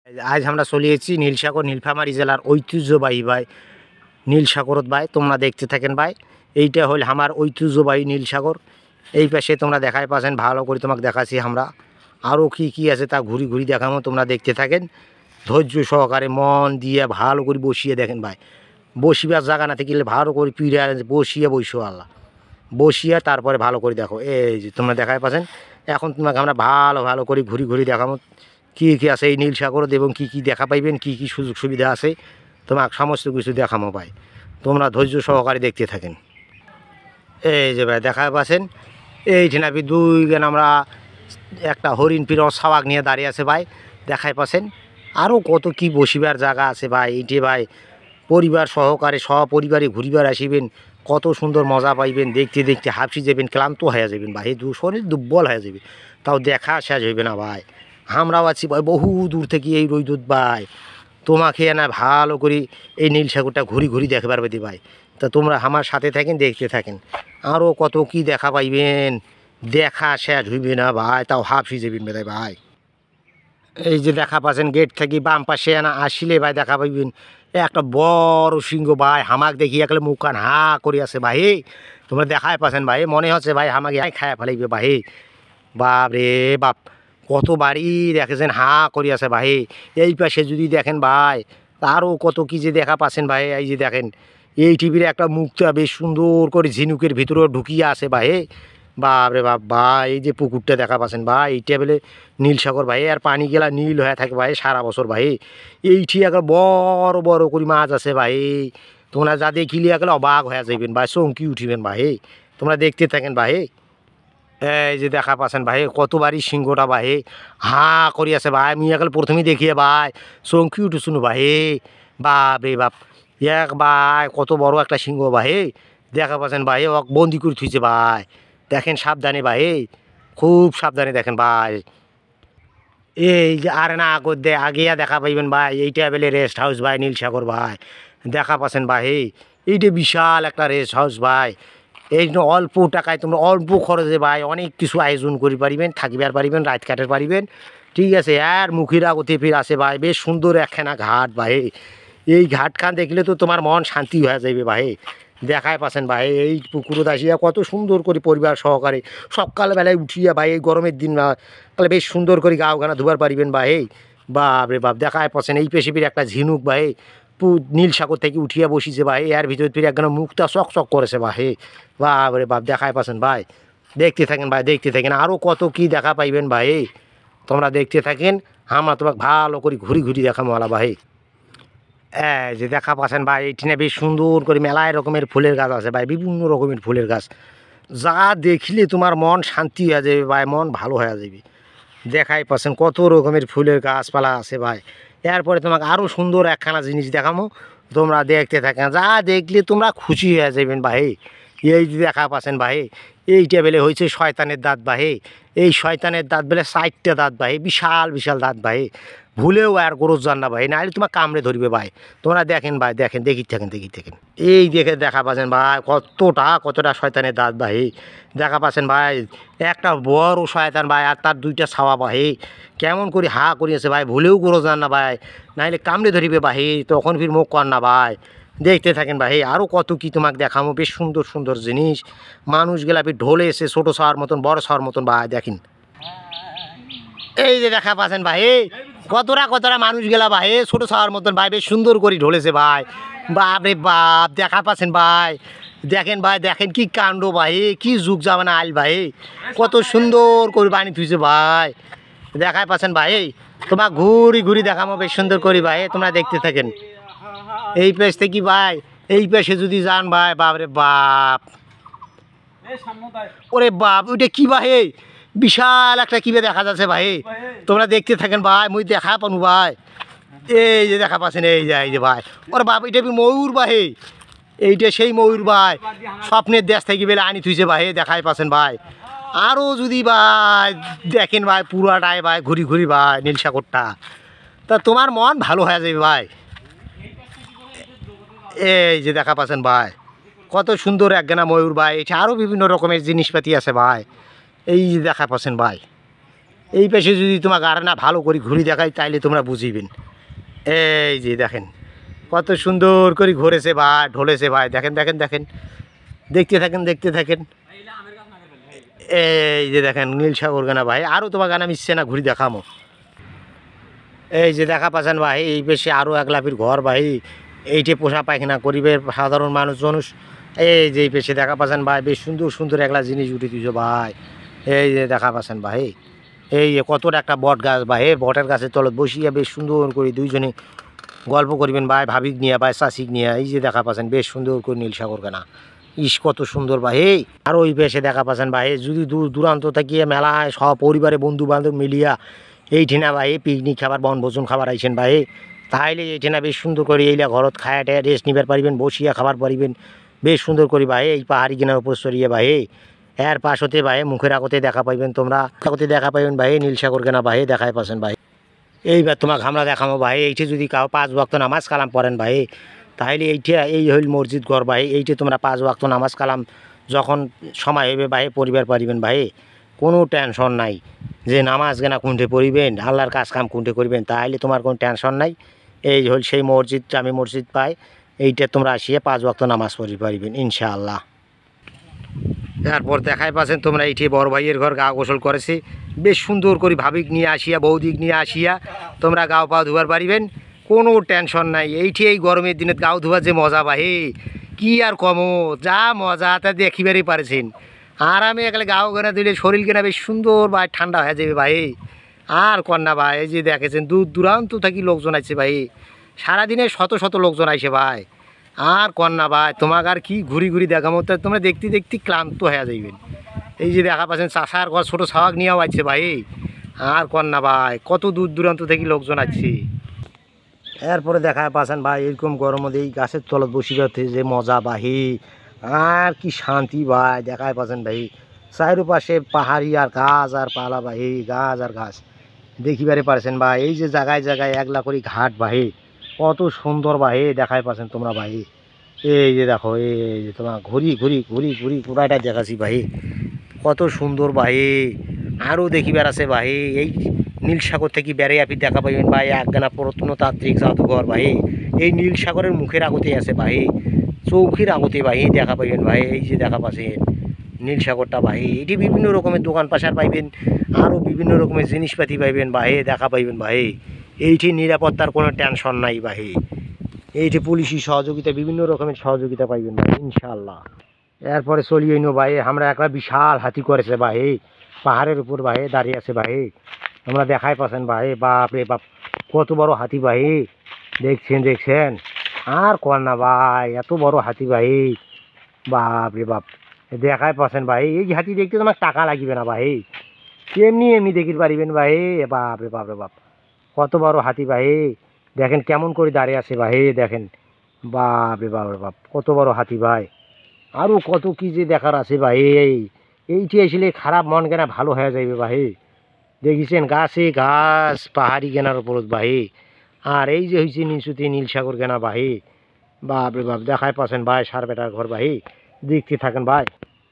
আজ আমরা চলে এসেছি নীলসাগর নীলফামারী জেলার ঐতিহ্যবাহী ভাই নীলসাগরত ভাই। তোমরা দেখতে থাকেন ভাই। এইটা হল আমার ঐতিহ্যবাহী নীলসাগর। এই পাশে তোমরা দেখাই পাচ্ছেন, ভালো করে তোমাকে দেখাচ্ছি আমরা। আরও কি কি আছে তা ঘুরি ঘুরি দেখাবো, তোমরা দেখতে থাকেন ধৈর্য সহকারে, মন দিয়ে ভালো করে বসিয়ে দেখেন ভাই। বসিবার জায়গা না থাকলে ভালো করে পিড়ে বসিয়ে বসো আল্লাহ, বসিয়ে তারপরে ভালো করে দেখো। এই যে তোমরা দেখাই পাচ্ছেন, এখন তোমাকে আমরা ভালো ভালো করে ঘুরি ঘুরি দেখাবো কী কী আছে এই নীলসাগরত এবং কী কী দেখা পাইবেন, কী কী সুযোগ সুবিধা আছে তোমাকে সমস্ত কিছু দেখাবো ভাই। তোমরা ধৈর্য সহকারে দেখতে থাকেন। এই যে ভাই দেখা পাচ্ছেন, এইখানে আপনি দুইজন আমরা একটা হরিণ পির সাওয়াক নিয়ে দাঁড়িয়ে আছে ভাই, দেখাই পাচ্ছেন। আরও কত কি বসিবার জায়গা আছে ভাই। এইটি ভাই পরিবার সহকারে সপরিবারে ঘুরিবার আসিবেন, কত সুন্দর মজা পাইবেন। দেখতে দেখতে হাঁপসি যাবেন, ক্লান্ত হয়ে যাবেন ভাই, শরীর দুর্বল হয়ে যাবে, তাও দেখা শেষ হইবে না ভাই। আমরাও আছি ভাই বহু দূর থেকে এই রৈদুত ভাই, তোমাকে না ভালো করে এই নীলসাগরটা ঘুরি ঘুরি দেখবার পেতে ভাই। তা তোমরা আমার সাথে থাকেন, দেখতে থাকেন। আরও কত কি দেখা পাইবেন, দেখা শেষ হইবে না ভাই, তাও হাঁপসি যাবেন বেদায় ভাই। এই যে দেখা পাচ্ছেন, গেট থেকে বাম পাশে আসলে ভাই দেখা পাইবেন একটা বড় সিংহ ভাই। হামাক দেখি একলে মুখ কান হা করে আছে ভাই। তোমরা দেখাই পাচ্ছেন ভাই, মনে হচ্ছে ভাই হামাকে খায় ফেলাইবে ভাই। বাপ রে বাপ, কত বাড়ি দেখেছেন হা করে আছে ভাই। এই পাশে যদি দেখেন ভাই, তারও কত কি যে দেখা পাচ্ছেন ভাই। এই যে দেখেন, এই টিভির একটা মুখটা বেশ সুন্দর করে ঝিনুকের ভিতরে ঢুকিয়ে আছে ভাই। বাপ রে বাপ ভাই, এই যে পুকুরটা দেখা পাচ্ছেন ভাই, এইটা বলে নীলসাগর ভাই। আর পানি গেলা নীল হয়ে থাকে ভাই সারা বছর ভাই। এইটি একটা বড় বড় করে মাছ আছে ভাই। তোমরা যা দেখিলে গেলে অবাক হয়ে যাইবেন ভাই, চমকি উঠিবেন ভাই। তোমরা দেখতে থাকেন ভাই। এই যে দেখা পাচ্ছেন ভাই, কতবারই সিংহটা ভাই হা করি আছে ভাই। আমি এখন প্রথমেই দেখিয়ে ভাই চমকি উঠেশুনো ভাই। বাপ রে বাপ, এক ভাই কত বড় একটা সিংহ ভাই। দেখা পাচ্ছেন ভাই, ওক বন্দি করে থুইছে ভাই। দেখেন সাবধানে ভাই, খুব সাবধানে দেখেন ভাই। এই যে আর না আগেয়া দেখা পাইবেন ভাই, এইটা বেলে রেস্ট হাউস ভাই নীলসাগর ভাই। দেখা পাচ্ছেন ভাই, এইটা বিশাল একটা রেস্ট হাউস ভাই। এই জন্য অল্প টাকায় তোমরা অল্প খরচে ভাই অনেক কিছু আয়োজন করি পারিবেন, থাকিবার পারিবেন, রাত কাটার পারিবেন, ঠিক আছে। আর মুখির আগতে ফির আছে ভাই, বেশ সুন্দর একখানা ঘাট ভাই। এই ঘাটখান দেখলে তো তোমার মন শান্তি হয়ে যাবে ভাই। দেখায় পাচ্ছেন ভাই, এই পুকুরত আসিয়া কত সুন্দর করে পরিবার সহকারে সকালবেলায় উঠিয়া ভাই, এই গরমের দিন তাহলে বেশ সুন্দর করে গাও গানা ধুবার পারিবেন ভাই। বাপ রে বাপ, দেখায় পাচ্ছেন এই পেশিপির একটা ঝিনুক ভাই নীলসাগর থেকে উঠিয়া বসিছে ভাই। এর ভিতরে ফিরে একদম মুখটা চকচক করেছে ভাই। বাপ রে বাপ, দেখায় পাচ্ছেন ভাই। দেখতে থাকেন ভাই, দেখতে থাকেন। আরও কত কি দেখা পাইবেন ভাই, তোমরা দেখতে থাকেন। আমরা তোমাকে ভালো করে ঘুরি ঘুরি দেখাবো আলা ভাই। এই যে দেখা পাচ্ছেন ভাই, এইখানে বেশ সুন্দর করে মেলায় রকমের ফুলের গাছ আছে ভাই, বিভিন্ন রকমের ফুলের গাছ। যা দেখিলে তোমার মন শান্তি হয়ে যাবে ভাই, মন ভালো হয়ে যাবে। দেখাই পাচ্ছেন কত রকমের ফুলের গাছপালা আছে ভাই। এরপরে তোমাকে আরও সুন্দর একখানা জিনিস দেখাবো, তোমরা দেখতে থাকেন। যা দেখলে তোমরা খুশি হয়ে যাবেন ভাই। এই যে দেখা পাচ্ছেন ভাই, এইটা বেলে হয়েছে শয়তানের দাঁত ভাই। এই শয়তানের দাঁত বেলে 4টা দাঁত ভাই, বিশাল বিশাল দাঁত ভাই। ভুলেও আর গরজ যান না ভাই, নাহলে তোমার কামড়ে ধরবে ভাই। তোমরা দেখেন ভাই, দেখেন, দেখি থাকেন, দেখি থাকেন। এই দেখে দেখা পাচ্ছেন ভাই কতটা শয়তানের দাঁত ভাই। দেখা পাচ্ছেন ভাই, একটা বড় শয়তান ভাই, আর তার 2টা ছাওয়া ভাই। কেমন করে হা করিয়েছে ভাই, ভুলেও গরজ যান না ভাই, নাহলে কামড়ে ধরিবে ভাই, তখন ফির মুখ কর না ভাই। দেখতে থাকেন ভাই, আরও কত কি তোমাকে দেখাবো, বেশ সুন্দর সুন্দর জিনিস। মানুষগুলা ফির ঢোলে এসে ছোটো ছাওয়ার মতন, বড় ছাওয়ার মতন ভাই। দেখেন এই যে দেখা পাচ্ছেন ভাই, কতটা মানুষ গেলা ভাই, ছোটো ছাওয়ার মতন ভাই, বেশ সুন্দর করে ঢোলেছে ভাই। বাপ রে বাপ, দেখা পাচ্ছেন ভাই। দেখেন ভাই, দেখেন কি কাণ্ড ভাই, কি যুগ জামানা আইল ভাই, কত সুন্দর করে বানিয়ে থুইছে ভাই। দেখাই পাচ্ছেন ভাই, তোমার ঘুরি ঘুরি দেখাবো বেশ সুন্দর করি ভাই, তোমরা দেখতে থাকেন। এই পেশ থেকে ভাই, এই পেশে যদি যান ভাই, বাপ রে বাপ, ওরে বাপ, ওইটা কি ভাই, বিশাল একটা কিভাবে দেখা যাচ্ছে ভাই। তোমরা দেখতে থাকেন ভাই, মুই দেখা পানু ভাই। এই যে দেখা পাচ্ছেন, এই যে ভাই, ওরে বাপ, এটা ময়ূর ভাই, এইটা সেই ময়ূর ভাই, স্বপ্নের দেশ থেকে বেলে আনি থুইছে ভাই। দেখাই পাচ্ছেন ভাই, আরও যদি ভাই দেখেন ভাই পুরাটাই ভাই ঘুরি ঘুরি ভাই নীলসাগরটা, তা তোমার মন ভালো হয়ে যাবে ভাই। এই যে দেখা পাচ্ছেন ভাই, কত সুন্দর একখানা ময়ূর ভাই। এটা আরও বিভিন্ন রকমের জিনিসপাতি আছে ভাই। এই যে দেখা পাচ্ছেন ভাই, এই পাশে যদি তোমাকে আর না ভালো করে ঘুরি দেখাই তাইলে তোমরা বুঝিবেন। এই যে দেখেন কত সুন্দর করে ঘুরেছে ভাই, ঢলেছে ভাই, দেখেন দেখেন দেখেন, দেখতে থাকেন দেখতে থাকেন। এই যে দেখেন নীল সাগর গানা ভাই, আরও তোমার গানা মিশছে না, ঘুরি দেখামো। এই যে দেখা পাচ্ছেন ভাই, এই বেশি আরও একলাপির ঘর ভাই, এইটে পোষা পায়খানা করিবে সাধারণ মানুষ। এই যে এই পেশে দেখা পাচ্ছেন ভাই, বেশ সুন্দর সুন্দর একলা জিনিস উঠে দিয়েছ ভাই। এই যে দেখা পাচ্ছেন ভাই, এই যে কতটা একটা বট গাছ ভাই, বটের গাছের তলত বসিয়া বেশ সুন্দর করে দুইজনে গল্প করবেন ভাই, ভাবিক নিয়ে ভাই, চাষিক নিয়ে। এই যে দেখা পাচ্ছেন বেশ সুন্দর করে নীল সাগর গানা, ইস কত সুন্দর ভাই। আর ওই পেশে দেখা পাচ্ছেন ভাই, যদি দূর দূরান্ত থাকিয়ে মেলায় সব পরিবারে বন্ধু বান্ধব মিলিয়া এইঠিনা ভাই পিকনিক খাবার বনভোজন খাবার আইছেন ভাই, তাইলে এইঠিনা বেশ সুন্দর করে এইলা ঘরত খায় টায় রেস্ট নিবার পারিবেন, বসিয়া খাবার পারিবেন বেশ সুন্দর করে ভাই। এই পাহাড়ি গিনার উপর চড়িয়ে ভাই, এর পাশ হতে ভাই মুখের আগতে দেখা পাইবেন, তোমরা আগতে দেখা পাইবেন ভাই নীল সাগর কেনা ভাই, দেখাই পাচ্ছেন ভাই। এইবার তোমাকে আমরা দেখাবো ভাই, এইটি যদি কাউ 5 ওয়াক্ত নামাজ কালাম পড়েন ভাই, তাহলে এইটা এই হইল মসজিদ ঘর ভাই। এইটি তোমরা 5 ওয়াক্ত নামাজ কালাম যখন সময় হইবে ভাই পরিবার পারিবেন ভাই, কোনো টেনশন নাই যে নামাজ গেনা কোনটে পড়িবেন, আল্লাহর কাজ কাম কোনটে করিবেন, তাহলে তোমার কোনো টেনশন নাই। এই হল সেই মসজিদ, জামি মসজিদ পাই, এইটা তোমরা আসিয়া 5 ওয়াক্ত নামাজ পড়ি পারিবেন ইনশাআল্লাহ। তারপর দেখাই পাচ্ছেন তোমরা এইটি বড় ভাইয়ের ঘর, গা গোসল করেছে বেশ সুন্দর করে, ভাবিক নিয়ে আসিয়া বৌদিক নিয়ে আসিয়া তোমরা গাও পাও ধুবার পারিবেন, কোনো টেনশন নাই। এইটি এই গরমের দিনে গাও ধোয়ার যে মজা ভাই, কি আর কমো, যা মজা তা দেখিবারই পারছেন। আর আমি একলে গাও কেনা দিলে শরীর কেনা বেশ সুন্দর ভাই, ঠান্ডা হয়ে যাবে ভাই। আর কন্যা ভাই, এই যে দেখেছেন দূর দূরান্ত থাকি লোকজন আছে ভাই, সারাদিনে শত শত লোকজন আইসে ভাই। আর কন্যা ভাই, তোমাকে আর কি ঘুরি ঘুরি দেখামো, তো তোমরা দেখতে দেখতে ক্লান্ত হয়ে যাইবেন। এই যে দেখা পাচ্ছেন চাষার ঘর ছোটো ছাওয়াক নিয়েও আছে ভাই। আর কন্যা ভাই, কত দূর দূরান্ত থেকে লোকজন আছে। এরপরে দেখা পাচ্ছেন ভাই, এরকম গরম মধ্যে এই গাছের তলত বসিবাতে যে মজা বাহি, আর কি শান্তি ভাই, দেখায় পাচ্ছেন ভাই চারিপাশে পাহাড়ি আর গাছ আর পালা ভাই, গাছ আর গাছ দেখিবারে পারছেন ভাই। এই যে জায়গায় জায়গায় একলা করে ঘাট ভাই, কত সুন্দর ভাই, দেখায় পাচ্ছেন তোমরা ভাই। এই যে দেখো, এই যে তোমার ঘুরি ঘুরি ঘুরি ঘুরি পুরাটা দেখাচ্ছি ভাই, কত সুন্দর ভাই। আরও দেখিবার আছে ভাই, এই নীল সাগর থেকে বেড়ে আপনি দেখা পাইবেন ভাই একগানা প্রত্নতাত্ত্বিক জাদুঘর ভাই, এই নীল সাগরের মুখের আগতে আছে ভাই, চৌকির আগতে ভাই দেখা পাইবেন ভাই। এই যে দেখা পাচ্ছেন নীল সাগরটা ভাই, এটি বিভিন্ন রকমের দোকান পাশার পাইবেন, আরও বিভিন্ন রকমের জিনিসপাতি পাইবেন ভাই, দেখা পাইবেন ভাই। এইটি নিরাপত্তার কোনো টেনশন নাই ভাই, এইটি পুলিশি সহযোগিতা, বিভিন্ন রকমের সহযোগিতা পাইবেন ভাই ইনশাআল্লাহ। এরপরে চলিয়ে নো ভাই, আমরা একটা বিশাল হাতি করেছে ভাই, পাহাড়ের উপর ভাই দাঁড়িয়ে আছে ভাই, আমরা দেখাই পাচ্ছেন ভাই, বাপ রে বাপ কত বড় হাতি ভাই, দেখছেন দেখছেন। আর কর না ভাই, এত বড় হাতি ভাই, বাপ রে বাপ, দেখাই পাচ্ছেন ভাই। এই হাতি দেখতে তোমার টাকা লাগবে না ভাই, এমনি এমনি দেখিতে পারিবেন ভাই। বাপ রে বাপ রে বাপ, কত বড় হাতি ভাই, দেখেন কেমন করে দাঁড়িয়ে আছে ভাই, দেখেন বাপ রে বাপ রে বাপ, কত বড় হাতি ভাই। আরও কত কি যে দেখার আছে ভাই, এইটি আসলে খারাপ মন কেনা ভালো হয়ে যাইবে ভাই। দেখিছেন গাছে গাছ পাহাড়ি কেনার ওপরত ভাই, আর এই যে হয়েছে নিচুতে নীল সাগর কেনা ভাই, বাপ রে বাপ, দেখাই পাচ্ছেন ভাই সার বেটার ঘর ভাই, দেখতে থাকেন ভাই।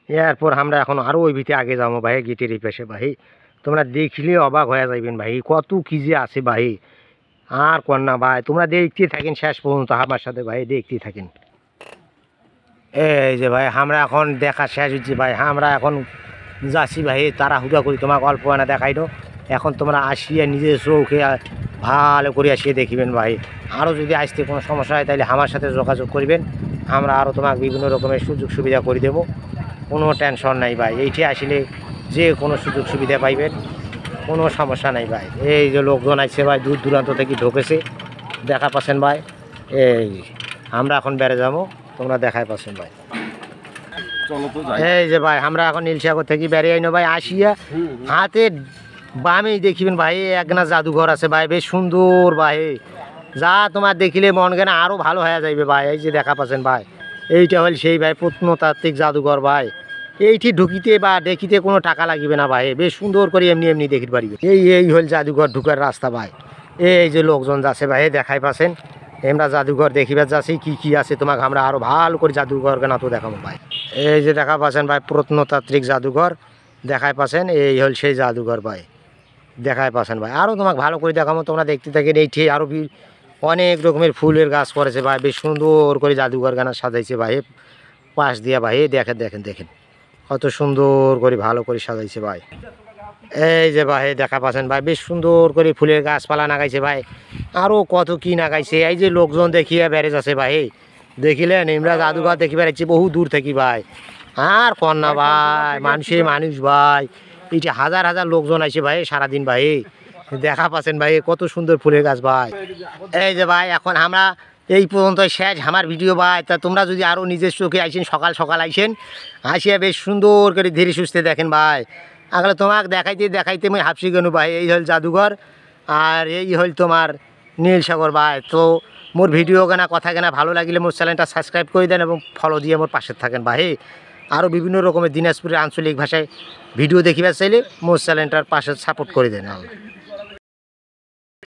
এরপর আমরা এখন আরও ওই ভিতরে আগে যাবো ভাই, গেটের এই পাশে ভাই, তোমরা দেখলে অবাক হয়ে যাইবেন ভাই, কত কি যে আছে ভাই। আর কন্যা ভাই, তোমরা দেখতে থাকেন শেষ পর্যন্ত আমার সাথে ভাই, দেখতে থাকেন। এই যে ভাই আমরা এখন দেখা শেষ হচ্ছে ভাই, আমরা এখন যাচ্ছি ভাই, তাড়াহুড়া করি তোমাকে অল্প না দেখাইলো, এখন তোমরা আসিয়া নিজের চোখে ভালো করে আসিয়ে দেখিবেন ভাই। আরও যদি আসতে কোনো সমস্যা হয় তাহলে আমার সাথে যোগাযোগ করবেন, আমরা আরও তোমাকে বিভিন্ন রকমের সুযোগ সুবিধা করে দেবো, কোনো টেনশন নাই ভাই। এইটি আসলে যে কোনো সুযোগ সুবিধা পাইবেন, কোনো সমস্যা নাই ভাই। এই যে লোকজন আসছে ভাই, দূর দূরান্ত থেকে ঢুকেছে, দেখা পাচ্ছেন ভাই। এই আমরা এখন বেড়ে যাবো, তোমরা দেখাই পাচ্ছেন ভাই। এই যে ভাই আমরা এখন নীলসাগর থেকে বেরিয়ে আইনো ভাই, আসিয়া হাতে বামেই দেখিবেন ভাই একনা জাদুঘর আছে ভাই, বেশ সুন্দর ভাই, যা তোমার দেখিলে মন কেনা আরও ভালো হয়ে যাইবে ভাই। এই যে দেখা পাচ্ছেন ভাই, এইটা হল সেই ভাই প্রত্নতাত্ত্বিক জাদুঘর ভাই, এইটি ঢুকিতে বা দেখিতে কোনো টাকা লাগিবে না ভাই, বেশ সুন্দর করে এমনি এমনি দেখিতে পারিবে। এই হল জাদুঘর ঢুকার রাস্তা ভাই। এই যে লোকজন যাচ্ছে ভাই, দেখাই পাচ্ছেন, আমরা জাদুঘর দেখিবার যাচ্ছি, কি কি আছে তোমাকে আমরা আরও ভালো করে জাদুঘর কেনা তো দেখাবো ভাই। এই যে দেখা পাচ্ছেন ভাই প্রত্নতাত্ত্বিক জাদুঘর, দেখাই পাচ্ছেন, এই হল সেই জাদুঘর ভাই। দেখায় পাচ্ছেন ভাই। আরও তোমাকে ভালো করে দেখাবো, তোমরা দেখতে থাকেন। এইটি আরও অনেক রকমের ফুলের গাছ করেছে ভাই, বেশ সুন্দর করে জাদুঘর গানা সাজাইছে ভাই পাশ দিয়া ভাই। দেখেন দেখেন দেখেন কত সুন্দর করে ভালো করে সাজাইছে ভাই। এই যে ভাই দেখা পাচ্ছেন ভাই, বেশ সুন্দর করে ফুলের গাছপালা নাগাইছে ভাই, আরও কত কি নাগাইছে। এই যে লোকজন দেখিয়ে ব্যারেজ আছে ভাই, দেখিলেন আমরা জাদুঘর দেখি বেড়াচ্ছি বহু দূর থেকে ভাই। আর কন্যা ভাই, মানুষ ভাই, এইটা হাজার হাজার লোকজন আসে ভাই সারাদিন ভাই। দেখা পাচ্ছেন ভাই কত সুন্দর ফুলের গাছ ভাই। এই যে ভাই এখন আমরা এই পর্যন্ত শেষ আমার ভিডিও ভাই। তা তোমরা যদি আরও নিজের চোখে আইসেন, সকাল সকাল আইসেন, আসিয়া বেশ সুন্দর করে ধীরে সুস্থে দেখেন ভাই। আগলে তোমাকে দেখাইতে দেখাইতে আমি হাফসি গেনু ভাই। এই হল জাদুঘর আর এই হল তোমার নীলসাগর ভাই। তো মোর ভিডিও কেনা কথা কেনা ভালো লাগিলে মোর চ্যানেলটা সাবস্ক্রাইব করে দেন এবং ফলো দিয়ে মোর পাশে থাকেন ভাই। আরও বিভিন্ন রকমের দিনাজপুরের আঞ্চলিক ভাষায় ভিডিও দেখিবার চাইলে মোর চ্যানেলটার পাশে সাপোর্ট করে দেন।